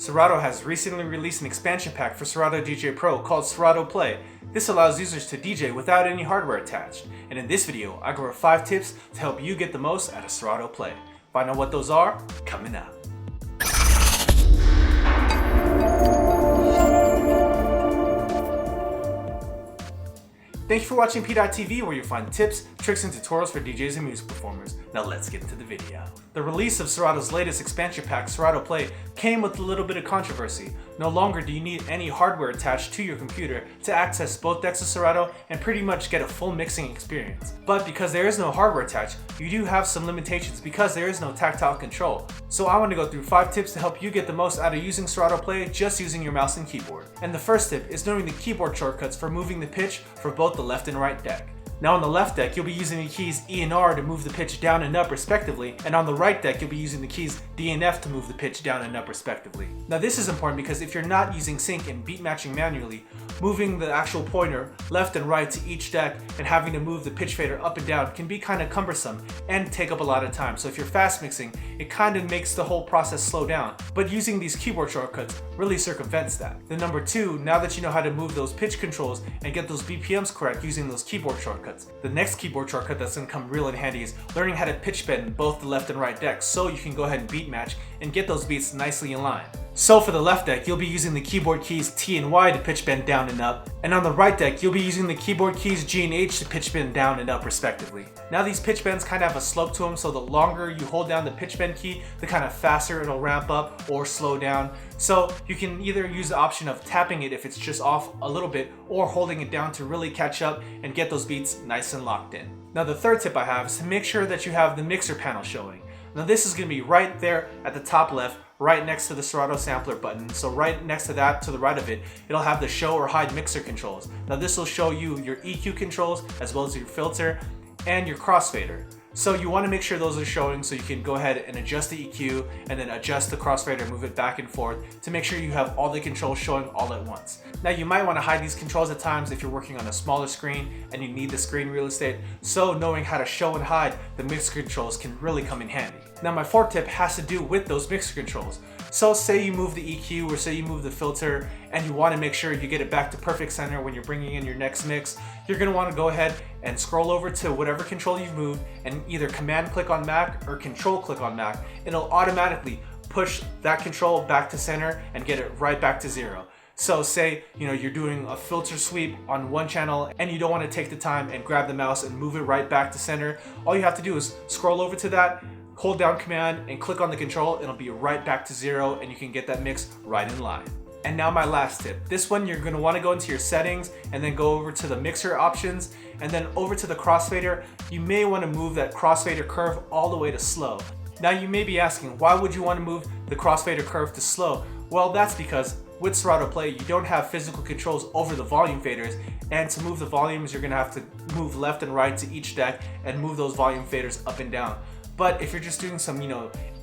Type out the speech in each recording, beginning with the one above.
Serato has recently released an expansion pack for Serato DJ Pro called Serato Play. This allows users to DJ without any hardware attached. And in this video, I go over 5 tips to help you get the most out of Serato Play. Find out what those are coming up. Thank you for watching PDot TV, where you'll find tips, tricks, and tutorials for DJs and music performers. Now let's get into the video. The release of Serato's latest expansion pack, Serato Play, came with a little bit of controversy. No longer do you need any hardware attached to your computer to access both decks of Serato and pretty much get a full mixing experience. But because there is no hardware attached, you do have some limitations because there is no tactile control. So I want to go through 5 tips to help you get the most out of using Serato Play just using your mouse and keyboard. And the first tip is knowing the keyboard shortcuts for moving the pitch for both the left and right deck. Now on the left deck, you'll be using the keys E and R to move the pitch down and up respectively, and on the right deck, you'll be using the keys D and F to move the pitch down and up respectively. Now this is important because if you're not using sync and beat matching manually, moving the actual pointer left and right to each deck and having to move the pitch fader up and down can be kind of cumbersome and take up a lot of time. So if you're fast mixing, it kind of makes the whole process slow down, but using these keyboard shortcuts really circumvents that. Then number 2, now that you know how to move those pitch controls and get those BPMs correct using those keyboard shortcuts, the next keyboard shortcut that's going to come real in handy is learning how to pitch bend both the left and right decks so you can go ahead and beat match and get those beats nicely in line. So for the left deck, you'll be using the keyboard keys T and Y to pitch bend down and up, and on the right deck, you'll be using the keyboard keys G and H to pitch bend down and up respectively. Now these pitch bends kind of have a slope to them, so the longer you hold down the pitch bend key, the kind of faster it'll ramp up or slow down. So you can either use the option of tapping it if it's just off a little bit, or holding it down to really catch up and get those beats nice and locked in. Now the third tip I have is to make sure that you have the mixer panel showing. Now this is going to be right there at the top left, right next to the Serato sampler button. So right next to that, to the right of it, it'll have the show or hide mixer controls. Now this will show you your EQ controls as well as your filter and your crossfader. So you want to make sure those are showing so you can go ahead and adjust the EQ and then adjust the crossfader, move it back and forth to make sure you have all the controls showing all at once. Now you might want to hide these controls at times if you're working on a smaller screen and you need the screen real estate, so knowing how to show and hide the mixer controls can really come in handy. Now my fourth tip has to do with those mixer controls. So say you move the EQ or say you move the filter and you want to make sure you get it back to perfect center when you're bringing in your next mix, you're going to want to go ahead and scroll over to whatever control you've moved and either command click on Mac or control click on Mac. It'll automatically push that control back to center and get it right back to 0. So say, you're doing a filter sweep on one channel and you don't want to take the time and grab the mouse and move it right back to center. All you have to do is scroll over to that, hold down command and click on the control. It'll be right back to 0 and you can get that mix right in line. And now my last tip. This one you're going to want to go into your settings and then go over to the mixer options and then over to the crossfader. You may want to move that crossfader curve all the way to slow. Now you may be asking, why would you want to move the crossfader curve to slow? Well, that's because with Serato Play, you don't have physical controls over the volume faders, and to move the volumes, you're going to have to move left and right to each deck and move those volume faders up and down. But if you're just doing some,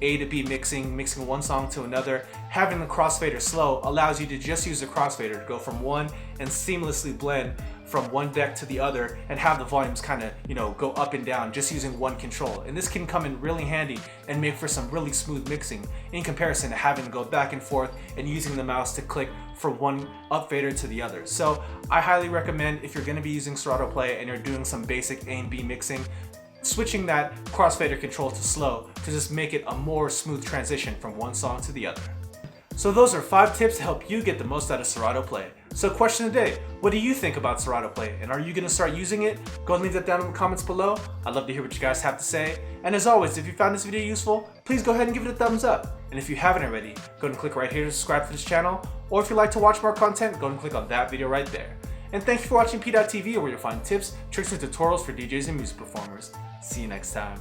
A to B mixing one song to another, having the crossfader slow allows you to just use the crossfader to go from one and seamlessly blend from one deck to the other and have the volumes kind of, go up and down just using one control. And this can come in really handy and make for some really smooth mixing in comparison to having to go back and forth and using the mouse to click from one up fader to the other. So I highly recommend, if you're going to be using Serato Play and you're doing some basic A and B mixing, switching that crossfader control to slow to just make it a more smooth transition from one song to the other. So those are 5 tips to help you get the most out of Serato Play. So question of the day, what do you think about Serato Play, and are you going to start using it? Go and leave that down in the comments below. I'd love to hear what you guys have to say. And as always, if you found this video useful, please go ahead and give it a thumbs up. And if you haven't already, go ahead and click right here to subscribe to this channel. Or if you'd like to watch more content, go ahead and click on that video right there. And thank you for watching PDot TV, where you'll find tips, tricks, and tutorials for DJs and music performers. See you next time.